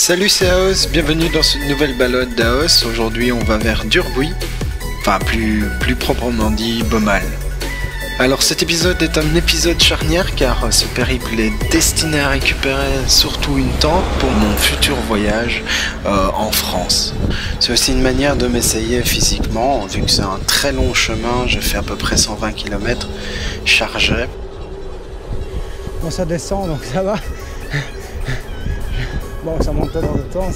Salut, c'est Aos, bienvenue dans cette nouvelle balade d'Aos. Aujourd'hui on va vers Durbuy, enfin plus proprement dit Baumale. Alors cet épisode est un épisode charnière car ce périple est destiné à récupérer surtout une tente pour mon futur voyage en France. C'est aussi une manière de m'essayer physiquement, vu que c'est un très long chemin, j'ai fait à peu près 120 km chargé. Bon, ça descend donc ça va. Bon, ça monte pas dans le temps,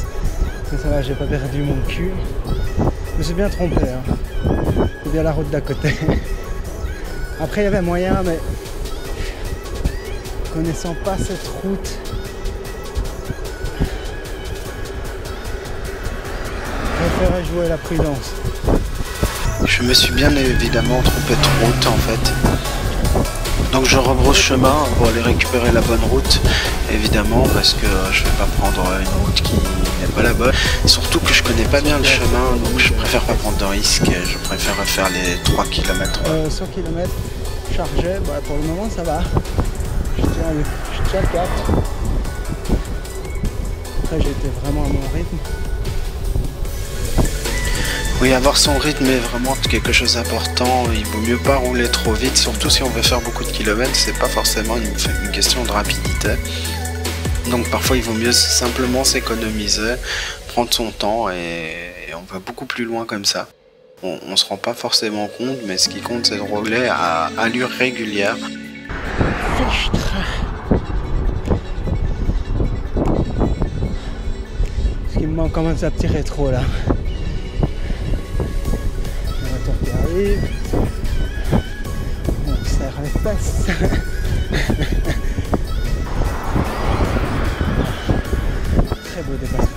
mais ça va, j'ai pas perdu mon cul. Je me suis bien trompé, hein. C'est bien la route d'à côté. Après, il y avait moyen, mais connaissant pas cette route, je préférais jouer la prudence. Je me suis bien évidemment trompé de route en fait. Donc je rebrousse chemin pour aller récupérer la bonne route, évidemment, parce que je vais pas prendre une route qui n'est pas la bonne. Surtout que je connais pas bien le chemin, donc je préfère pas prendre de risques, je préfère faire les 3 km. 100 km chargé, bah, pour le moment ça va. Je tiens le 4. Après j'ai été vraiment à mon rythme. Oui, avoir son rythme est vraiment quelque chose d'important. Il vaut mieux pas rouler trop vite, surtout si on veut faire beaucoup de kilomètres. C'est pas forcément une question de rapidité. Donc parfois il vaut mieux simplement s'économiser, prendre son temps et on va beaucoup plus loin comme ça. On se rend pas forcément compte, mais ce qui compte c'est de rouler à allure régulière. Ce qui me manque quand même, c'est un petit rétro là. On serre les fesses. Très beau dépassement.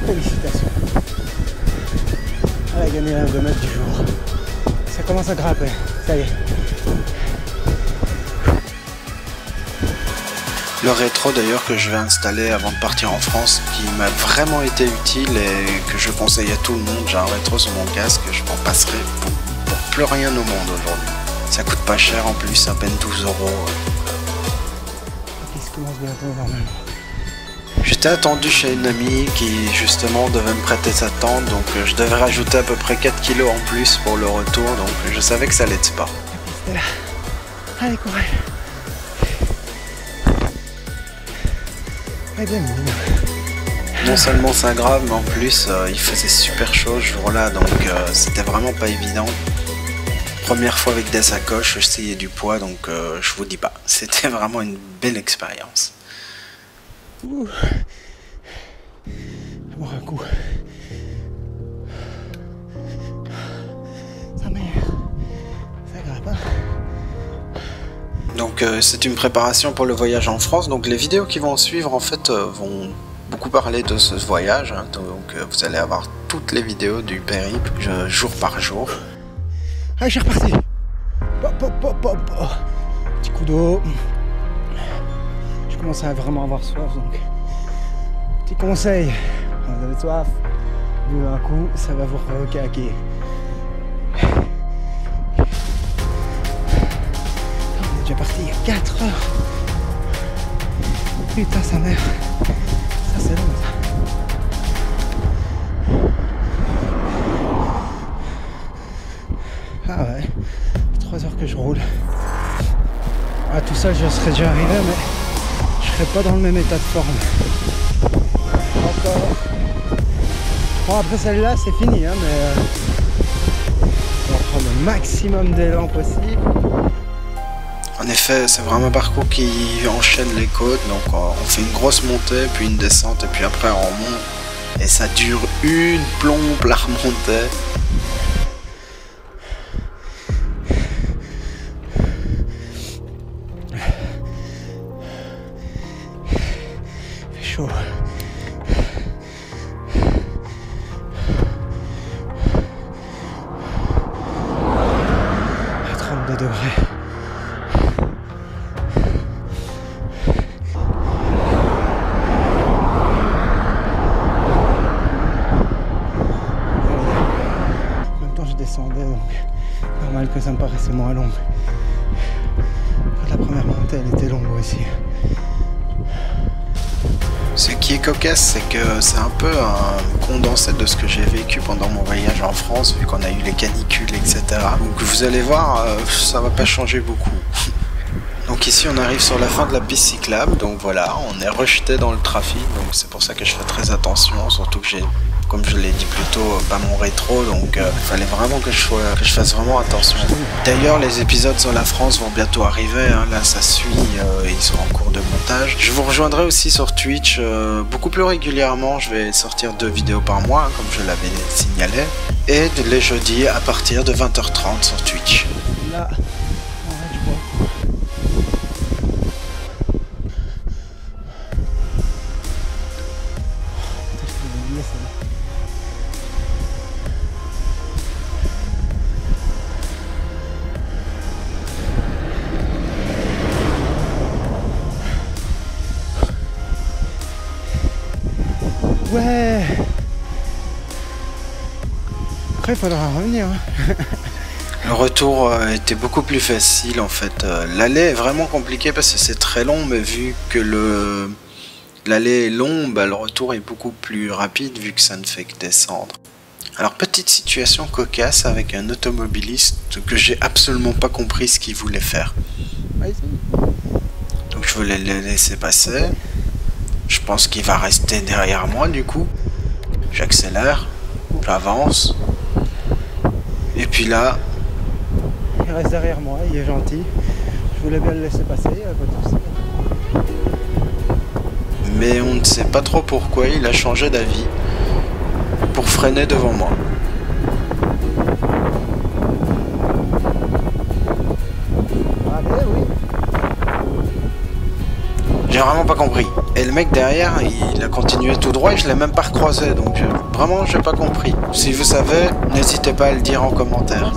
Félicitations. Elle a gagné un 2 mètres du jour. Ça commence à grimper. Ça y est. Le rétro d'ailleurs que je vais installer avant de partir en France, qui m'a vraiment été utile et que je conseille à tout le monde. J'ai un rétro sur mon casque, je m'en passerai pour plus rien au monde aujourd'hui. Ça coûte pas cher en plus, à peine 12 €. Qu'est-ce qui commence bientôt normalement? J'étais attendu chez une amie qui justement devait me prêter sa tente, donc je devais rajouter à peu près 4 kilos en plus pour le retour, donc je savais que ça allait être pas. C'était là. Allez, courage. Non seulement c'est grave, mais en plus il faisait super chaud ce jour-là, donc c'était vraiment pas évident. Première fois avec des sacoches, j'essayais du poids, donc je vous dis pas, c'était vraiment une belle expérience. Ouh. Bon, un coup. Sa mère. Ça grimpe pas. Donc c'est une préparation pour le voyage en France, donc les vidéos qui vont suivre en fait vont beaucoup parler de ce voyage, hein. Donc vous allez avoir toutes les vidéos du périple jour par jour. Allez, je suis reparti. Petit coup d'eau. Je commence à vraiment avoir soif, donc petit conseil, quand vous avez soif, buvez un coup, ça va vous recaquer. On est déjà parti il y a 4 heures. Putain, sa mère. Ça c'est long ça. Ah ouais, 3 heures que je roule. Ah, tout ça je serais déjà arrivé, mais je serais pas dans le même état de forme. Encore. Bon, après celle-là c'est fini, hein, mais on va prendre le maximum d'élan possible. En effet, c'est vraiment un parcours qui enchaîne les côtes, donc on fait une grosse montée, puis une descente, et puis après on remonte. Et ça dure une plombe la remontée. Il fait chaud. À 32 degrés. Descendais, donc normal que ça me paraissait moins long. La première montée elle était longue aussi. Ce qui est cocasse, c'est que c'est un peu un condensé de ce que j'ai vécu pendant mon voyage en France, vu qu'on a eu les canicules, etc. Donc vous allez voir, ça va pas changer beaucoup. Donc ici on arrive sur la fin de la piste cyclable, donc voilà, on est rejeté dans le trafic, donc c'est pour ça que je fais très attention, surtout que j'ai, comme je l'ai dit plus tôt, pas mon rétro, donc il fallait vraiment que je fasse vraiment attention. D'ailleurs les épisodes sur la France vont bientôt arriver, hein, là ça suit, ils sont en cours de montage. Je vous rejoindrai aussi sur Twitch beaucoup plus régulièrement, je vais sortir 2 vidéos par mois, hein, comme je l'avais signalé, et les jeudis à partir de 20h30 sur Twitch. Là, ouais. Après, il faudra revenir. Hein. Le retour était beaucoup plus facile en fait. L'aller est vraiment compliqué parce que c'est très long, mais vu que l'aller est long, bah, le retour est beaucoup plus rapide vu que ça ne fait que descendre. Alors petite situation cocasse avec un automobiliste que j'ai absolument pas compris ce qu'il voulait faire. Donc je voulais le laisser passer. Je pense qu'il va rester derrière moi du coup. J'accélère, j'avance. Et puis là... Il reste derrière moi, il est gentil. Je voulais bien le laisser passer, pas de souci. Mais on ne sait pas trop pourquoi il a changé d'avis pour freiner devant moi. Ah ben oui. J'ai vraiment pas compris. Et le mec derrière, il a continué tout droit et je l'ai même pas recroisé. Donc vraiment, j'ai pas compris. Si vous savez, n'hésitez pas à le dire en commentaire.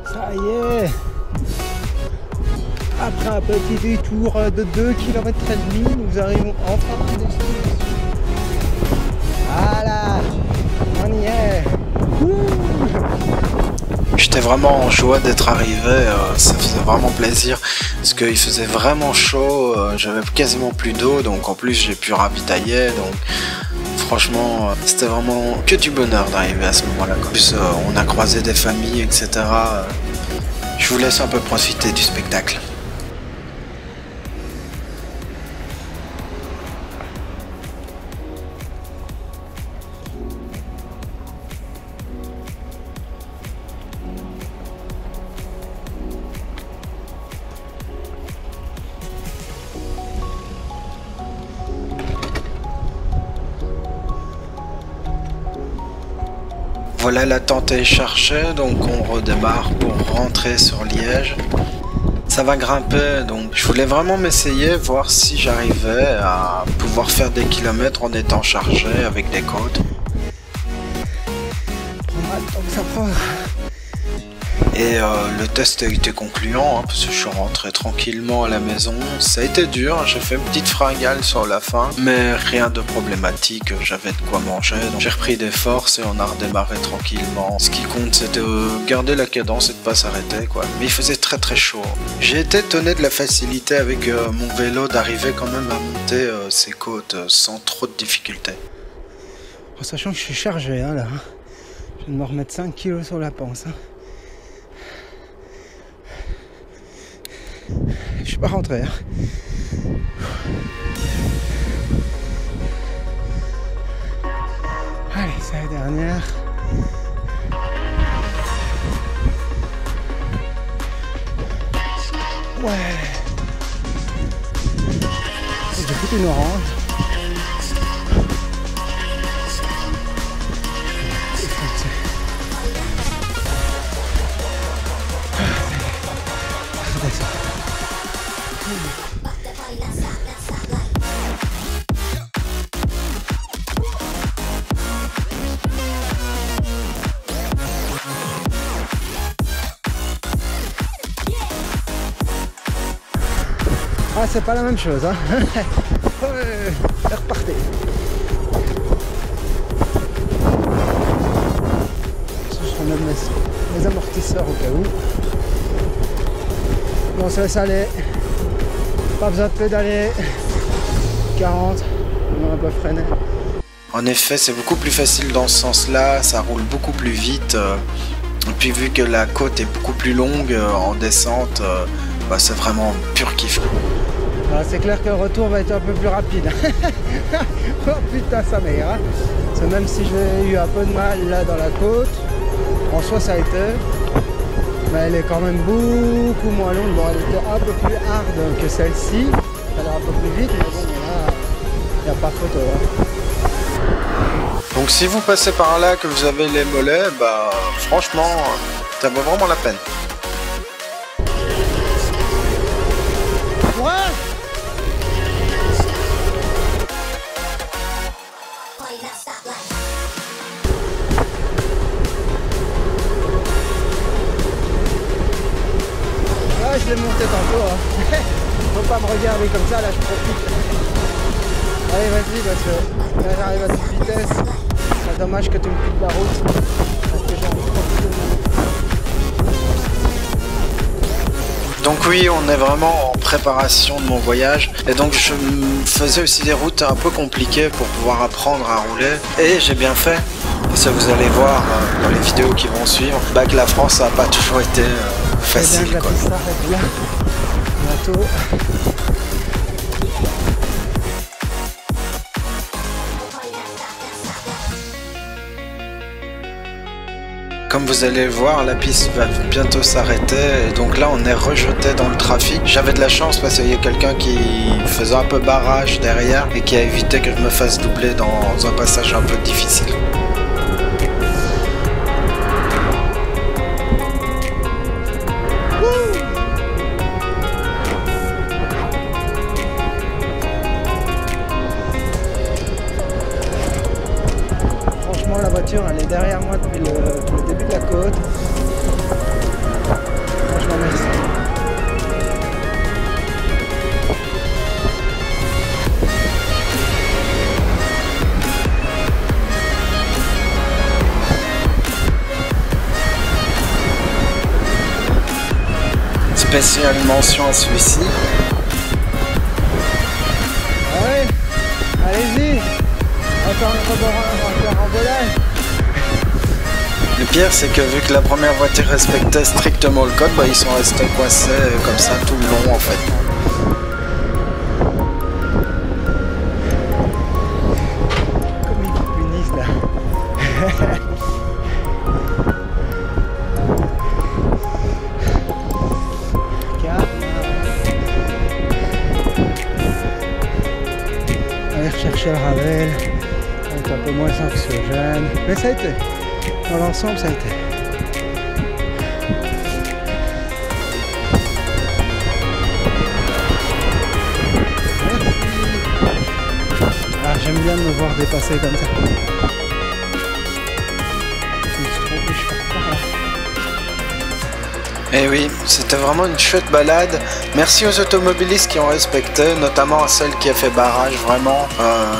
Ça y est. Après un petit détour de 2,5 km, nous arrivons enfin à destination. Voilà, on y est. J'étais vraiment en joie d'être arrivé, ça faisait vraiment plaisir parce qu'il faisait vraiment chaud, j'avais quasiment plus d'eau, donc en plus j'ai pu ravitailler, donc franchement c'était vraiment que du bonheur d'arriver à ce moment-là. En plus on a croisé des familles, etc. Je vous laisse un peu profiter du spectacle. Voilà, la tente est chargée, donc on redémarre pour rentrer sur Liège. Ça va grimper, donc je voulais vraiment m'essayer, voir si j'arrivais à pouvoir faire des kilomètres en étant chargé avec des côtes. Ça prend. Et le test a été concluant, hein, parce que je suis rentré tranquillement à la maison. Ça a été dur, j'ai fait une petite fringale sur la fin, mais rien de problématique, j'avais de quoi manger. Donc j'ai repris des forces et on a redémarré tranquillement. Ce qui compte, c'est de garder la cadence et de pas s'arrêter, quoi. Mais il faisait très très chaud. J'ai été étonné de la facilité avec mon vélo d'arriver quand même à monter ces côtes sans trop de difficultés. En sachant que je suis chargé, hein, là. Je vais me remettre 5 kg sur la panse. Hein. Je suis pas rentré. Hein. Allez, c'est la dernière. Ouais. J'ai foutu une orange. Ah, c'est pas la même chose, hein. Ouais, c'est reparti. Je remet mes amortisseurs au cas où. On se laisse aller. Pas besoin de pédaler. 40, on va un peu freiner. En effet, c'est beaucoup plus facile dans ce sens-là, ça roule beaucoup plus vite. Et puis vu que la côte est beaucoup plus longue en descente, bah, c'est vraiment pur kiff. Alors, c'est clair que le retour va être un peu plus rapide. Oh putain, sa mère. Hein. Parce que même si j'ai eu un peu de mal là dans la côte, en soi ça a été. Mais elle est quand même beaucoup moins longue. Bon, elle était un peu plus hard que celle-ci. Elle est un peu plus vite, mais bon, là, il n'y a pas photo. Hein. Donc si vous passez par là, que vous avez les mollets, bah franchement, ça vaut vraiment la peine. Ouais. Ah, je l'ai monté tantôt. Hein. Faut pas me regarder comme ça, là je profite. Allez, vas-y, parce que là j'arrive à toute vitesse. C'est dommage que tu me coupes la route. Parce que j'ai envie de profiter de mon... Donc oui, on est vraiment en préparation de mon voyage. Et donc je faisais aussi des routes un peu compliquées pour pouvoir apprendre à rouler. Et j'ai bien fait. Parce que vous allez voir dans les vidéos qui vont suivre, bah, que la France n'a pas toujours été facile. Bien, quoi. la piste s'arrête là. Bientôt. Comme vous allez le voir, la piste va bientôt s'arrêter et donc là on est rejeté dans le trafic. J'avais de la chance parce qu'il y a quelqu'un qui faisait un peu barrage derrière et qui a évité que je me fasse doubler dans un passage un peu difficile. La voiture elle est derrière moi depuis le début de la côte. Franchement merci. Spéciale mention à celui-ci. Ouais, allez-y. Encore un rembolage. Le pire c'est que vu que la première voiture respectait strictement le code, bah, ils sont restés coincés comme ça tout le long en fait. Comme ils punissent là. Aller rechercher le Ravel. C'est un peu moins anxiogène. Mais ça a été. Dans l'ensemble, ça a été. Merci. Ah, j'aime bien me voir dépasser comme ça. Je me suis trompé, je pars par là. Et oui, c'était vraiment une chouette balade. Merci aux automobilistes qui ont respecté, notamment à celle qui a fait barrage, vraiment.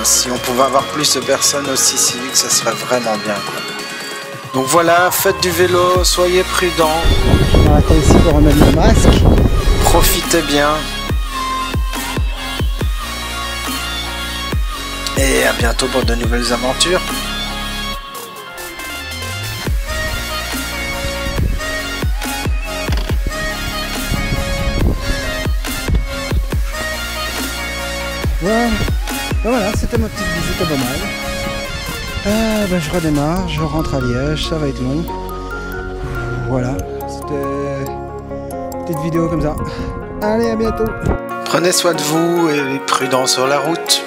Si on pouvait avoir plus de personnes aussi civiques, ça serait vraiment bien, quoi. Donc voilà, faites du vélo, soyez prudents. Je vais m'arrêter ici pour remettre mon masque. Profitez bien. Et à bientôt pour de nouvelles aventures. Ouais. Voilà, c'était ma petite visite à Beaumal. Je redémarre, je rentre à Liège, ça va être long. Voilà, c'était une petite vidéo comme ça. Allez, à bientôt. Prenez soin de vous et prudent sur la route.